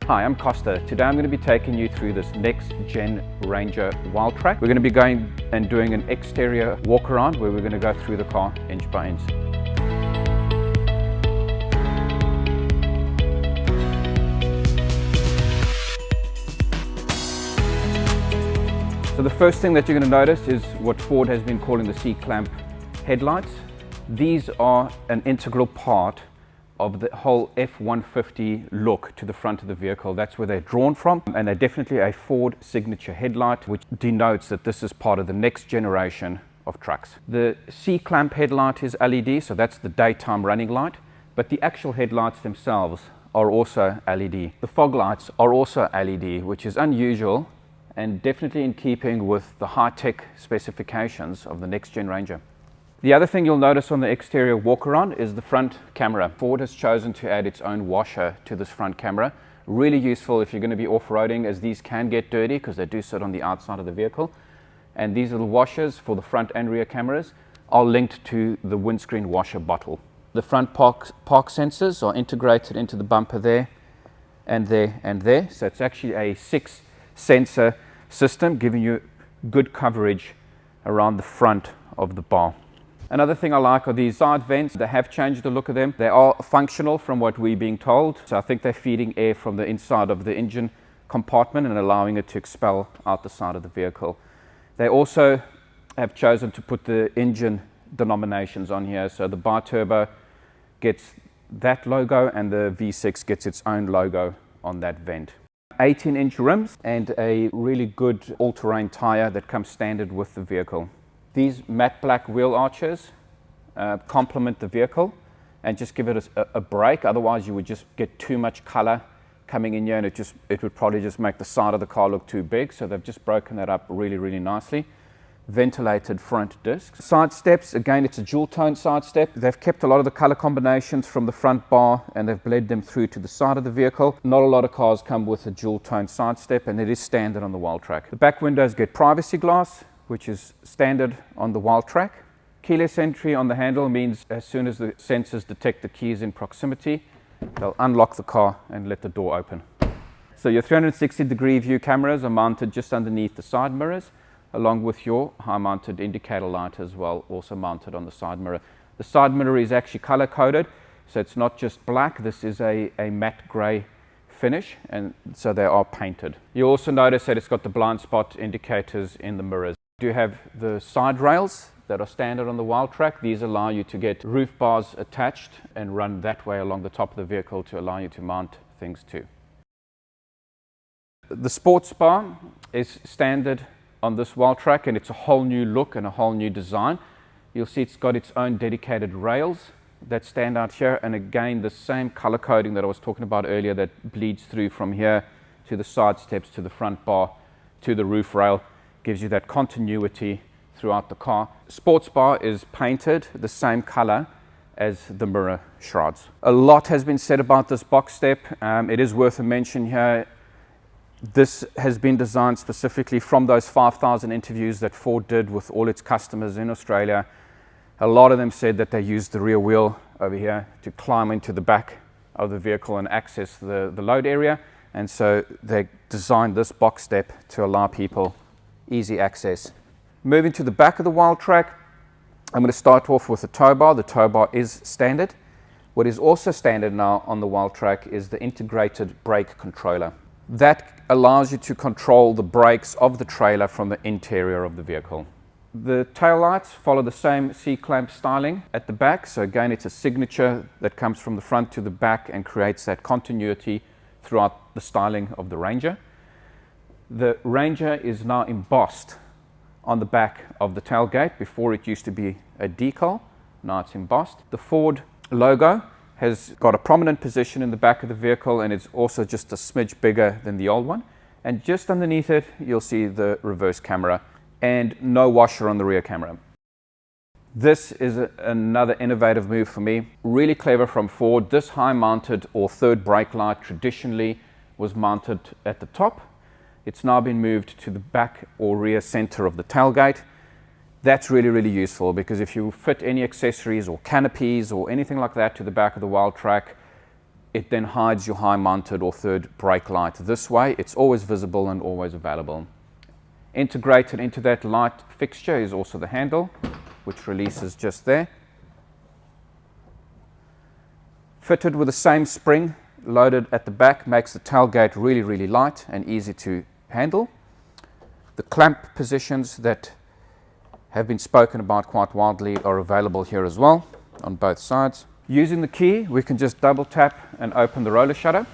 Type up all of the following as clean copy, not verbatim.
Hi, I'm Costa. Today I'm going to be taking you through this next gen Ranger Wildtrak. We're going to be going and doing an exterior walk around where we're going to go through the car inch by inch. So the first thing that you're going to notice is what Ford has been calling the C-clamp headlights. These are an integral part of the whole F-150 look to the front of the vehicle. That's where they're drawn from, and they're definitely a Ford signature headlight, which denotes that this is part of the next generation of trucks. The C-clamp headlight is LED, so that's the daytime running light, but the actual headlights themselves are also LED. The fog lights are also LED, which is unusual and definitely in keeping with the high-tech specifications of the next gen Ranger. The other thing you'll notice on the exterior walk around is the front camera. Ford has chosen to add its own washer to this front camera. Really useful if you're going to be off-roading, as these can get dirty because they do sit on the outside of the vehicle. And these little washers for the front and rear cameras are linked to the windscreen washer bottle. The front park sensors are integrated into the bumper there and there and there. So it's actually a 6 sensor system giving you good coverage around the front of the bar. Another thing I like are these side vents. They have changed the look of them. They are functional from what we're being told. So I think they're feeding air from the inside of the engine compartment and allowing it to expel out the side of the vehicle. They also have chosen to put the engine denominations on here. So the bi-turbo gets that logo and the V6 gets its own logo on that vent. 18-inch rims and a really good all-terrain tire that comes standard with the vehicle. These matte black wheel arches complement the vehicle and just give it a break. Otherwise you would just get too much color coming in here and it would probably just make the side of the car look too big. So they've just broken that up really, really nicely. Ventilated front discs. Side steps, again, it's a dual tone side step. They've kept a lot of the color combinations from the front bar and they've bled them through to the side of the vehicle. Not a lot of cars come with a dual tone side step, and it is standard on the Wildtrak. The back windows get privacy glass, which is standard on the Wildtrak. Keyless entry on the handle means as soon as the sensors detect the keys in proximity, they'll unlock the car and let the door open. So your 360-degree view cameras are mounted just underneath the side mirrors, along with your high-mounted indicator light as well, also mounted on the side mirror. The side mirror is actually color-coded, so it's not just black. This is a matte gray finish, and so they are painted. You also notice that it's got the blind spot indicators in the mirrors. You do have the side rails that are standard on the Wildtrak. These allow you to get roof bars attached and run that way along the top of the vehicle to allow you to mount things too. The sports bar is standard on this Wildtrak, and it's a whole new look and a whole new design. You'll see it's got its own dedicated rails that stand out here, and again the same color coding that I was talking about earlier that bleeds through from here to the side steps to the front bar to the roof rail. Gives you that continuity throughout the car. Sports bar is painted the same color as the mirror shrouds. A lot has been said about this box step. It is worth a mention here. This has been designed specifically from those 5,000 interviews that Ford did with all its customers in Australia. A lot of them said that they used the rear wheel over here to climb into the back of the vehicle and access the load area. And so they designed this box step to allow people easy access. Moving to the back of the Wildtrak, I'm going to start off with the tow bar. The tow bar is standard. What is also standard now on the Wildtrak is the integrated brake controller. That allows you to control the brakes of the trailer from the interior of the vehicle. The tail lights follow the same C-clamp styling at the back. So again, it's a signature that comes from the front to the back and creates that continuity throughout the styling of the Ranger. The Ranger is now embossed on the back of the tailgate. Before it used to be a decal, now it's embossed. The Ford logo has got a prominent position in the back of the vehicle, and it's also just a smidge bigger than the old one. And just underneath it, you'll see the reverse camera and no washer on the rear camera. This is another innovative move for me. Really clever from Ford. This high-mounted or third brake light traditionally was mounted at the top. It's now been moved to the back or rear center of the tailgate. That's really, really useful, because if you fit any accessories or canopies or anything like that to the back of the Wildtrak, it then hides your high mounted or third brake light. This way it's always visible and always available. Integrated into that light fixture is also the handle, which releases just there. Fitted with the same spring loaded at the back, makes the tailgate really light and easy to handle. The clamp positions that have been spoken about quite widely are available here as well on both sides. Using the key, we can just double tap and open the roller shutter.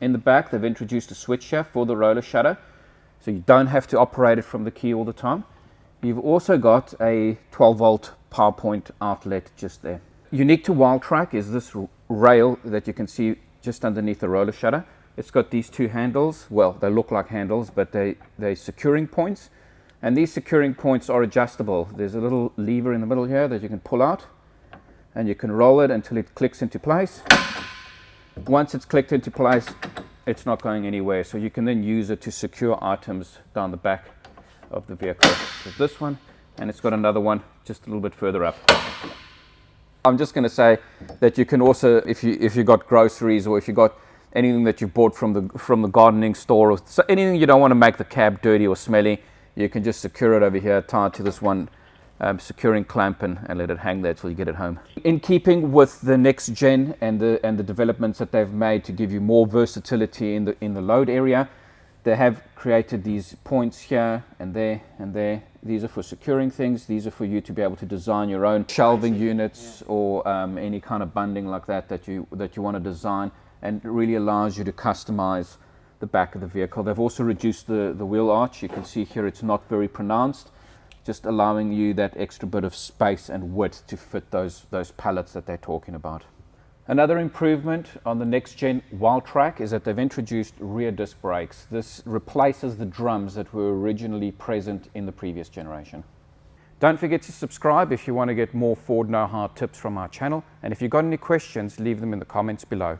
In the back, they've introduced a switch here for the roller shutter, so you don't have to operate it from the key all the time. You've also got a 12-volt power point outlet just there. Unique to Wildtrak is this rail that you can see just underneath the roller shutter. It's got these two handles. Well, they look like handles, but they're securing points. And these securing points are adjustable. There's a little lever in the middle here that you can pull out, and you can roll it until it clicks into place. Once it's clicked into place, it's not going anywhere, so you can then use it to secure items down the back of the vehicle. So this one, and it's got another one just a little bit further up. I'm just going to say that you can also, if you got groceries or if you got anything that you bought from the gardening store, or so anything you don't want to make the cab dirty or smelly, you can just secure it over here, tie it to this one securing clamp and let it hang there till you get it home. In keeping with the next gen and the developments that they've made to give you more versatility in the load area, they have created these points here and there and there. These are for securing things. These are for you to be able to design your own shelving units or any kind of bunding like that you want to design, and it really allows you to customize the back of the vehicle. They've also reduced the wheel arch. You can see here it's not very pronounced, just allowing you that extra bit of space and width to fit those pallets that they're talking about. Another improvement on the next gen Wildtrak is that they've introduced rear disc brakes. This replaces the drums that were originally present in the previous generation. Don't forget to subscribe if you want to get more Ford know-how tips from our channel, and if you've got any questions, leave them in the comments below.